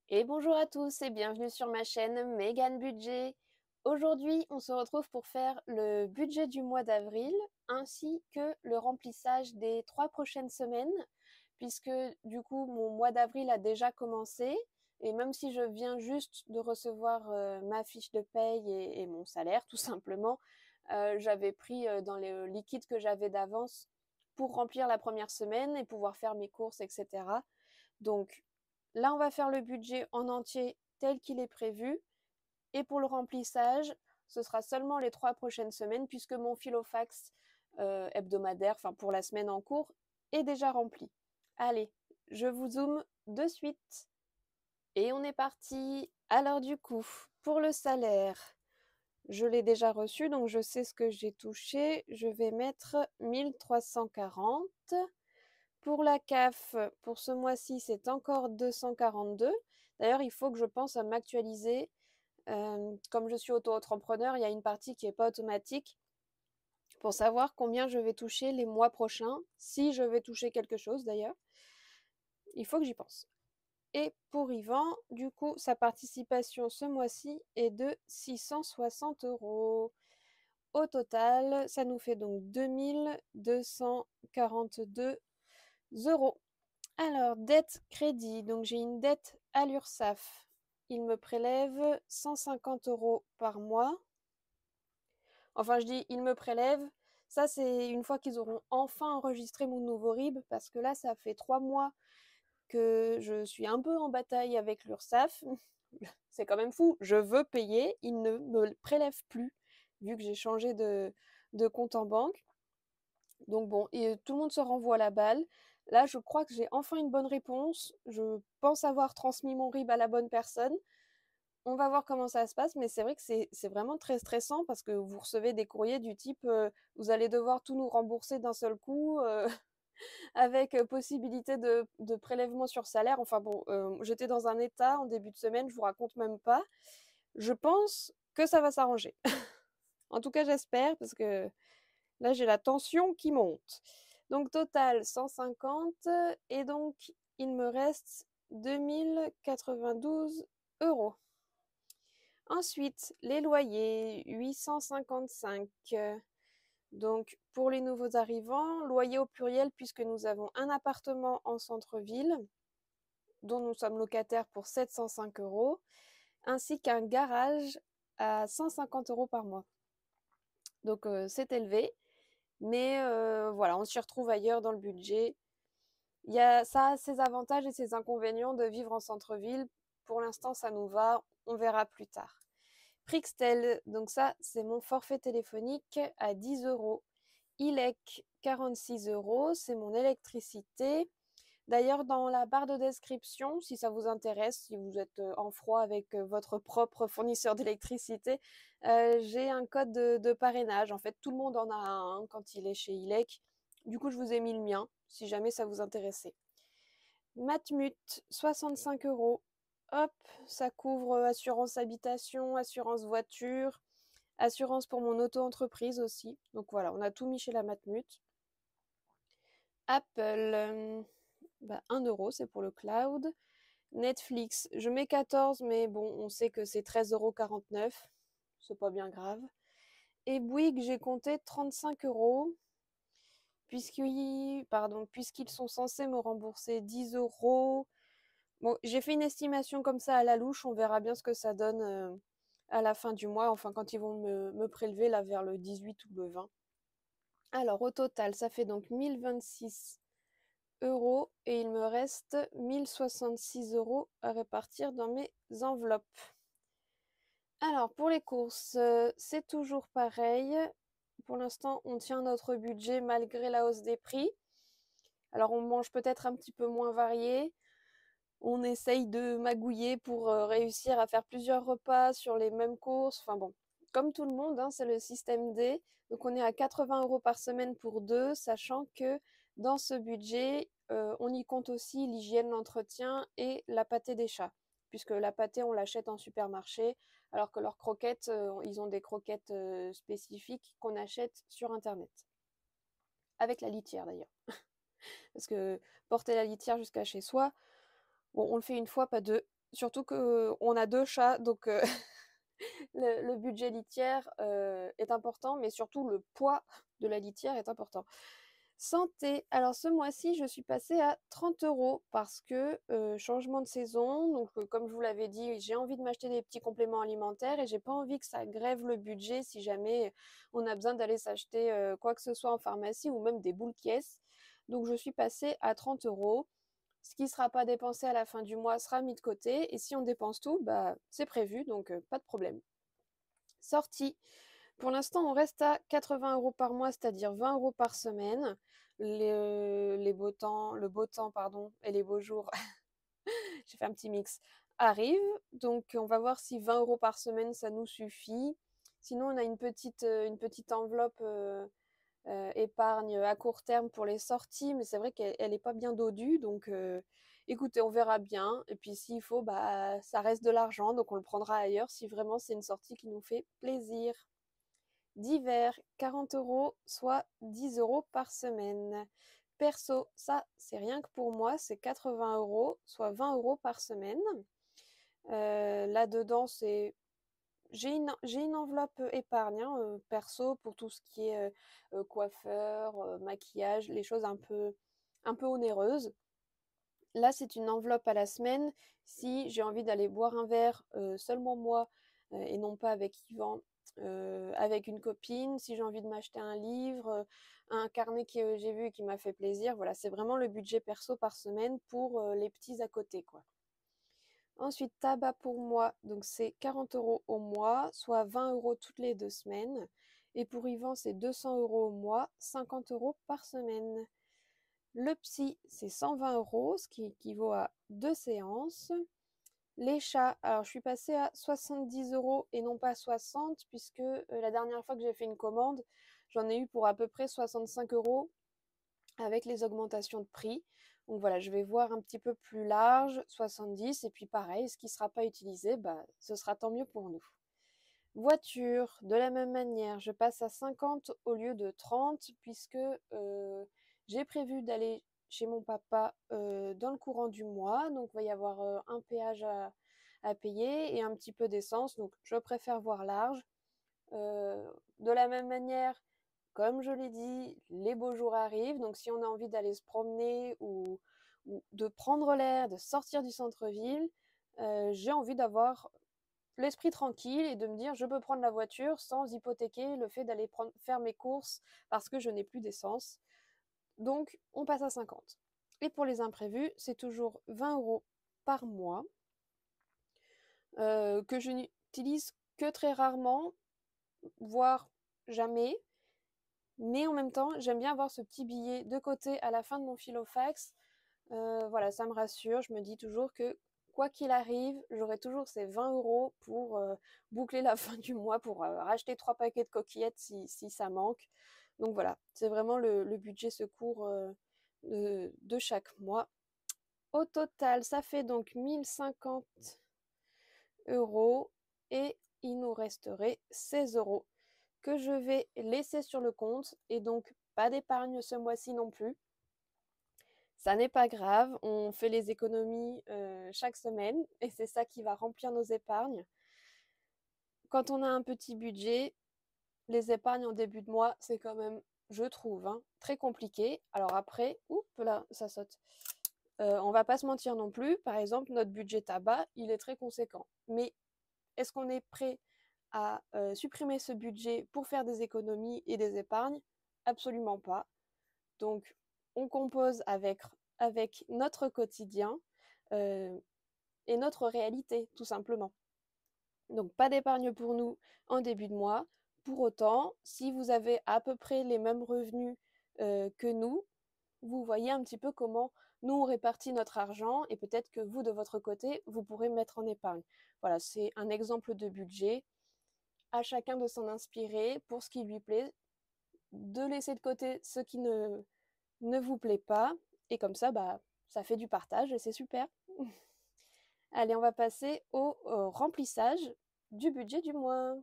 Et bonjour à tous et bienvenue sur ma chaîne Megan Budget. Aujourd'hui, on se retrouve pour faire le budget du mois d'avril ainsi que le remplissage des 3 prochaines semaines, puisque du coup mon mois d'avril a déjà commencé et même si je viens juste de recevoir ma fiche de paye et mon salaire tout simplement, j'avais pris dans les liquides que j'avais d'avance pour remplir la première semaine et pouvoir faire mes courses, etc. Donc là, on va faire le budget en entier tel qu'il est prévu. Et pour le remplissage, ce sera seulement les 3 prochaines semaines puisque mon filofax hebdomadaire, enfin pour la semaine en cours, est déjà rempli. Allez, je vous zoome de suite. Et on est parti. Alors du coup, pour le salaire, je l'ai déjà reçu, donc je sais ce que j'ai touché. Je vais mettre 1340. Pour la CAF, pour ce mois-ci, c'est encore 242. D'ailleurs, il faut que je pense à m'actualiser. Comme je suis auto-entrepreneur, il y a une partie qui n'est pas automatique pour savoir combien je vais toucher les mois prochains, si je vais toucher quelque chose d'ailleurs. Il faut que j'y pense. Et pour Yvan, du coup, sa participation ce mois-ci est de 660 euros. Au total, ça nous fait donc 2242 euros. Alors, dette crédit. Donc, j'ai une dette à l'URSSAF. Il me prélève 150 euros par mois. Enfin, je dis il me prélève. Ça, c'est une fois qu'ils auront enfin enregistré mon nouveau RIB, parce que là, ça fait 3 mois que je suis un peu en bataille avec l'URSSAF. C'est quand même fou. Je veux payer, ils ne me prélèvent plus, vu que j'ai changé de compte en banque. Donc bon, et tout le monde se renvoie la balle. Là, je crois que j'ai enfin une bonne réponse. Je pense avoir transmis mon RIB à la bonne personne. On va voir comment ça se passe, mais c'est vrai que c'est vraiment très stressant parce que vous recevez des courriers du type vous allez devoir tout nous rembourser d'un seul coup, avec possibilité de prélèvement sur salaire. Enfin bon, j'étais dans un état en début de semaine, je vous raconte même pas. Je pense que ça va s'arranger. En tout cas, j'espère parce que là, j'ai la tension qui monte. Donc, total 150. Et donc, il me reste 2092 euros. Ensuite, les loyers, 855. Donc, pour les nouveaux arrivants, loyer au pluriel, puisque nous avons un appartement en centre-ville, dont nous sommes locataires pour 705 euros, ainsi qu'un garage à 150 euros par mois. Donc, c'est élevé. Mais voilà, on s'y retrouve ailleurs dans le budget. Ça a ses avantages et ses inconvénients de vivre en centre-ville. Pour l'instant, ça nous va. On verra plus tard. Prixtel, donc ça, c'est mon forfait téléphonique à 10 euros. ILEC, 46 euros, c'est mon électricité. D'ailleurs, dans la barre de description, si ça vous intéresse, si vous êtes en froid avec votre propre fournisseur d'électricité, j'ai un code de parrainage. En fait, tout le monde en a un quand il est chez ILEC. Du coup, je vous ai mis le mien, si jamais ça vous intéressait. Matmut, 65 euros. Hop, ça couvre assurance habitation, assurance voiture, assurance pour mon auto-entreprise aussi. Donc voilà, on a tout mis chez la Matmut. Apple, 1 euro, c'est pour le cloud. Netflix, je mets 14, mais bon, on sait que c'est 13,49 €. C'est pas bien grave. Et Bouygues, j'ai compté 35 euros, puisqu'ils sont censés me rembourser 10 euros. Bon, j'ai fait une estimation comme ça à la louche, on verra bien ce que ça donne à la fin du mois, enfin quand ils vont me prélever là vers le 18 ou le 20. Alors au total, ça fait donc 1026 euros et il me reste 1066 euros à répartir dans mes enveloppes. Alors pour les courses, c'est toujours pareil. Pour l'instant, on tient notre budget malgré la hausse des prix. Alors on mange peut-être un petit peu moins varié. On essaye de magouiller pour réussir à faire plusieurs repas sur les mêmes courses. Enfin bon, comme tout le monde, hein, c'est le système D. Donc on est à 80 euros par semaine pour deux, sachant que dans ce budget, on y compte aussi l'hygiène, l'entretien et la pâtée des chats. Puisque la pâtée, on l'achète en supermarché, alors que leurs croquettes, ils ont des croquettes spécifiques qu'on achète sur Internet. Avec la litière d'ailleurs. Parce que porter la litière jusqu'à chez soi, bon, on le fait une fois, pas deux. Surtout qu'on a 2 chats, donc le budget litière est important, mais surtout le poids de la litière est important. Santé, alors ce mois-ci, je suis passée à 30 € parce que changement de saison, donc comme je vous l'avais dit, j'ai envie de m'acheter des petits compléments alimentaires et j'ai pas envie que ça grève le budget si jamais on a besoin d'aller s'acheter quoi que ce soit en pharmacie ou même des boules caisses. Donc je suis passée à 30 €. Ce qui ne sera pas dépensé à la fin du mois sera mis de côté et si on dépense tout, bah c'est prévu, donc pas de problème. Sortie. Pour l'instant, on reste à 80 € par mois, c'est-à-dire 20 € par semaine. Les beaux temps, le beau temps, pardon, et les beaux jours, j'ai fait un petit mix, arrivent. Donc, on va voir si 20 € par semaine, ça nous suffit. Sinon, on a une petite enveloppe épargne à court terme pour les sorties, mais c'est vrai qu'elle n'est pas bien dodue. Donc, écoutez, on verra bien. Et puis, s'il faut, bah, ça reste de l'argent, donc on le prendra ailleurs si vraiment c'est une sortie qui nous fait plaisir. Divers, 40 €, soit 10 € par semaine. Perso, ça, c'est rien que pour moi, c'est 80 €, soit 20 € par semaine. Là-dedans, j'ai une enveloppe épargne, hein, perso, pour tout ce qui est coiffeur, maquillage, les choses un peu onéreuses. Là, c'est une enveloppe à la semaine. Si j'ai envie d'aller boire un verre seulement moi et non pas avec Yvan, avec une copine, si j'ai envie de m'acheter un livre, un carnet que j'ai vu et qui m'a fait plaisir, voilà, c'est vraiment le budget perso par semaine pour les petits à côté, quoi. Ensuite, tabac pour moi, donc c'est 40 € au mois, soit 20 € toutes les 2 semaines. Et pour Yvan, c'est 200 € au mois, 50 € par semaine. Le psy, c'est 120 €, ce qui équivaut à 2 séances. Les chats, alors je suis passée à 70 € et non pas 60, puisque la dernière fois que j'ai fait une commande, j'en ai eu pour à peu près 65 € avec les augmentations de prix. Donc voilà, je vais voir un petit peu plus large, 70, et puis pareil, ce qui ne sera pas utilisé, bah, ce sera tant mieux pour nous. Voiture, de la même manière, je passe à 50 au lieu de 30, puisque j'ai prévu d'aller chez mon papa dans le courant du mois, donc il va y avoir un péage à payer et un petit peu d'essence, donc je préfère voir large. De la même manière, comme je l'ai dit, les beaux jours arrivent, donc si on a envie d'aller se promener ou de prendre l'air, de sortir du centre-ville, j'ai envie d'avoir l'esprit tranquille et de me dire je peux prendre la voiture sans hypothéquer le fait d'aller faire mes courses parce que je n'ai plus d'essence. Donc on passe à 50. Et pour les imprévus, c'est toujours 20 € par mois que je n'utilise que très rarement, voire jamais. Mais en même temps, j'aime bien avoir ce petit billet de côté à la fin de mon filofax. Voilà, ça me rassure. Je me dis toujours que quoi qu'il arrive, j'aurai toujours ces 20 € pour boucler la fin du mois, pour racheter 3 paquets de coquillettes si ça manque. Donc voilà, c'est vraiment le budget secours de chaque mois. Au total, ça fait donc 1050 € et il nous resterait 16 € que je vais laisser sur le compte et donc pas d'épargne ce mois-ci non plus. Ça n'est pas grave, on fait les économies chaque semaine et c'est ça qui va remplir nos épargnes. Quand on a un petit budget, les épargnes en début de mois, c'est quand même, je trouve, hein, très compliqué. Alors après, oups là, ça saute. On va pas se mentir non plus, par exemple, notre budget tabac, il est très conséquent. Mais est-ce qu'on est prêt à supprimer ce budget pour faire des économies et des épargnes? Absolument pas. Donc, on compose avec notre quotidien et notre réalité, tout simplement. Donc, pas d'épargne pour nous en début de mois. Pour autant, si vous avez à peu près les mêmes revenus que nous, vous voyez un petit peu comment nous on répartit notre argent et peut-être que vous, de votre côté, vous pourrez mettre en épargne. Voilà, c'est un exemple de budget. À chacun de s'en inspirer pour ce qui lui plaît, de laisser de côté ce qui ne vous plaît pas. Et comme ça, bah, ça fait du partage et c'est super. Allez, on va passer au remplissage du budget du mois.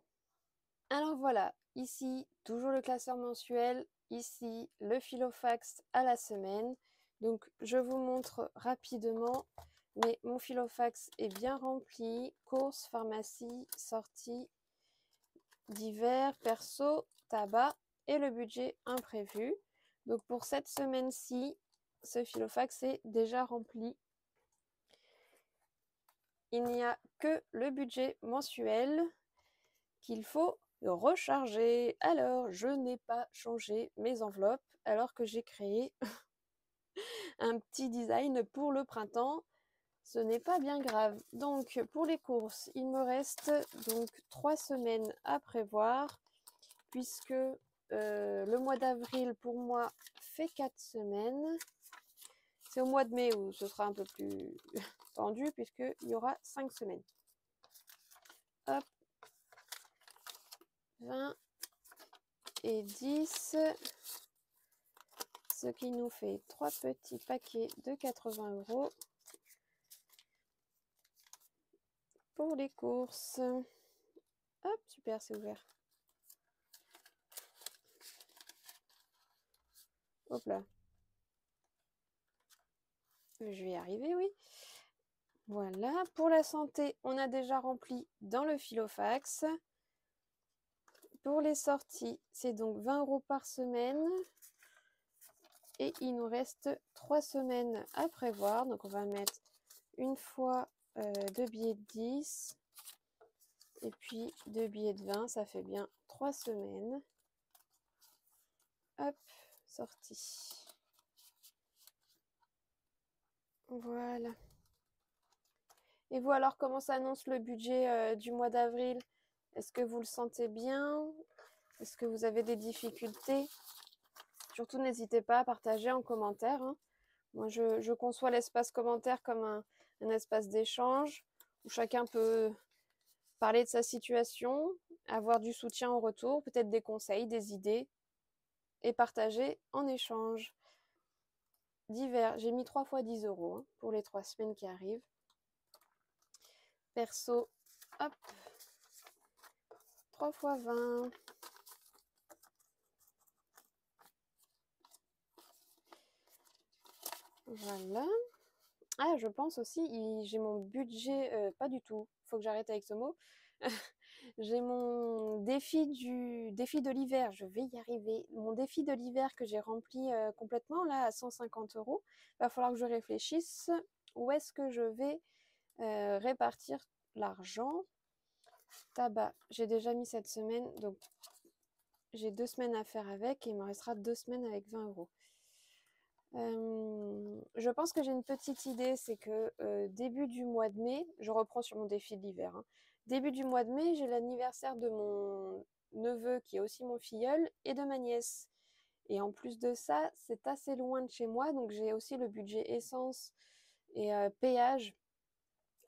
Alors voilà, ici, toujours le classeur mensuel, ici, le filofax à la semaine. Donc, je vous montre rapidement Mais mon filofax est bien rempli. Courses, pharmacie, sortie, divers, perso, tabac et le budget imprévu. Donc pour cette semaine-ci, ce filofax est déjà rempli. Il n'y a que le budget mensuel qu'il faut recharger. Alors, je n'ai pas changé mes enveloppes alors que j'ai créé un petit design pour le printemps. Ce n'est pas bien grave. Donc, pour les courses, il me reste donc 3 semaines à prévoir puisque le mois d'avril pour moi fait 4 semaines. C'est au mois de mai où ce sera un peu plus tendu puisqu'il y aura 5 semaines. Hop. 20 et 10. Ce qui nous fait 3 petits paquets de 80 € pour les courses. Hop, super, c'est ouvert. Hop là. Je vais y arriver, oui. Voilà, pour la santé, on a déjà rempli dans le filofax. Pour les sorties, c'est donc 20 € par semaine. Et il nous reste 3 semaines à prévoir. Donc on va mettre une fois 2 billets de 10. Et puis 2 billets de 20, ça fait bien 3 semaines. Hop, sortie. Voilà. Et vous alors, comment s'annonce le budget du mois d'avril? Est-ce que vous le sentez bien? Est-ce que vous avez des difficultés? Surtout, n'hésitez pas à partager en commentaire, hein. Moi, je conçois l'espace commentaire comme un espace d'échange où chacun peut parler de sa situation, avoir du soutien en retour, peut-être des conseils, des idées, et partager en échange. Divers, j'ai mis 3 fois 10 € hein, pour les 3 semaines qui arrivent. Perso, hop, 3 fois 20. Voilà. Ah, je pense aussi, j'ai mon budget, pas du tout, faut que j'arrête avec ce mot. J'ai mon défi de l'hiver, je vais y arriver. Mon défi de l'hiver que j'ai rempli complètement là à 150 €. Il va falloir que je réfléchisse où est-ce que je vais répartir l'argent. Tabac, j'ai déjà mis cette semaine, donc j'ai 2 semaines à faire avec et il me restera 2 semaines avec 20 €. Je pense que j'ai une petite idée, c'est que début du mois de mai, je reprends sur mon défi de l'hiver, hein. Début du mois de mai, j'ai l'anniversaire de mon neveu qui est aussi mon filleul et de ma nièce. Et en plus de ça, c'est assez loin de chez moi, donc j'ai aussi le budget essence et péage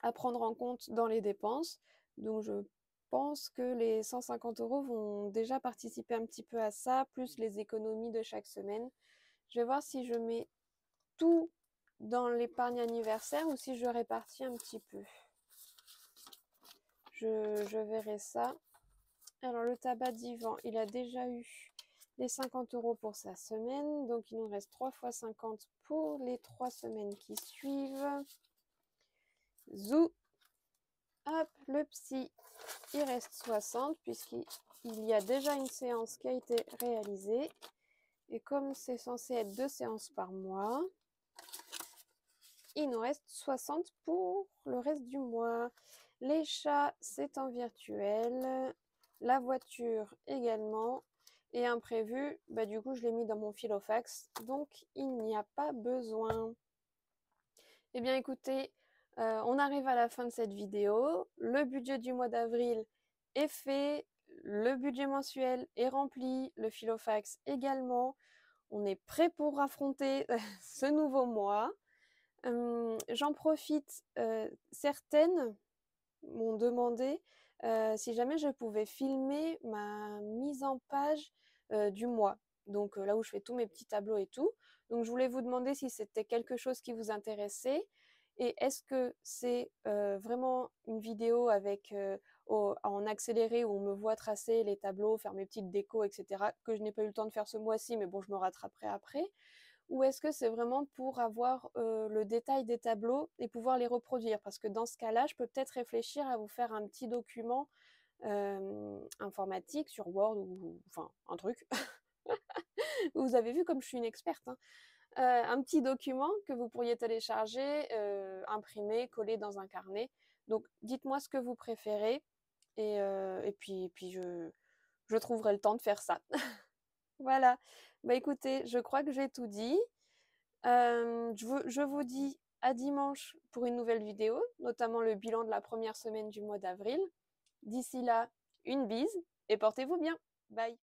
à prendre en compte dans les dépenses. Donc je pense que les 150 € vont déjà participer un petit peu à ça, plus les économies de chaque semaine. Je vais voir si je mets tout dans l'épargne anniversaire ou si je répartis un petit peu. Je verrai ça. Alors le tabac d'Yvan, il a déjà eu les 50 € pour sa semaine. Donc il nous reste 3 fois 50 pour les 3 semaines qui suivent. Zou. Hop, le psy, il reste 60 puisqu'il y a déjà une séance qui a été réalisée. Et comme c'est censé être 2 séances par mois, il nous reste 60 pour le reste du mois. Les chats, c'est en virtuel. La voiture également. Et imprévu, bah du coup, je l'ai mis dans mon filofax. Donc, il n'y a pas besoin. Eh bien, écoutez, on arrive à la fin de cette vidéo. Le budget du mois d'avril est fait. Le budget mensuel est rempli. Le filofax également. On est prêt pour affronter ce nouveau mois. J'en profite, certaines m'ont demandé si jamais je pouvais filmer ma mise en page du mois. Donc là où je fais tous mes petits tableaux et tout. Donc je voulais vous demander si c'était quelque chose qui vous intéressait. Et est-ce que c'est vraiment une vidéo avec en accéléré où on me voit tracer les tableaux, faire mes petites décos, etc. que je n'ai pas eu le temps de faire ce mois-ci, mais bon, je me rattraperai après. ou est-ce que c'est vraiment pour avoir le détail des tableaux et pouvoir les reproduire? Parce que dans ce cas-là, je peux peut-être réfléchir à vous faire un petit document informatique sur Word ou enfin un truc. Vous avez vu comme je suis une experte, hein. Un petit document que vous pourriez télécharger, imprimer, coller dans un carnet. Donc dites-moi ce que vous préférez et puis je trouverai le temps de faire ça. Voilà. Bah écoutez, je crois que j'ai tout dit. Je vous dis à dimanche pour une nouvelle vidéo, notamment le bilan de la première semaine du mois d'avril. D'ici là, une bise et portez-vous bien. Bye.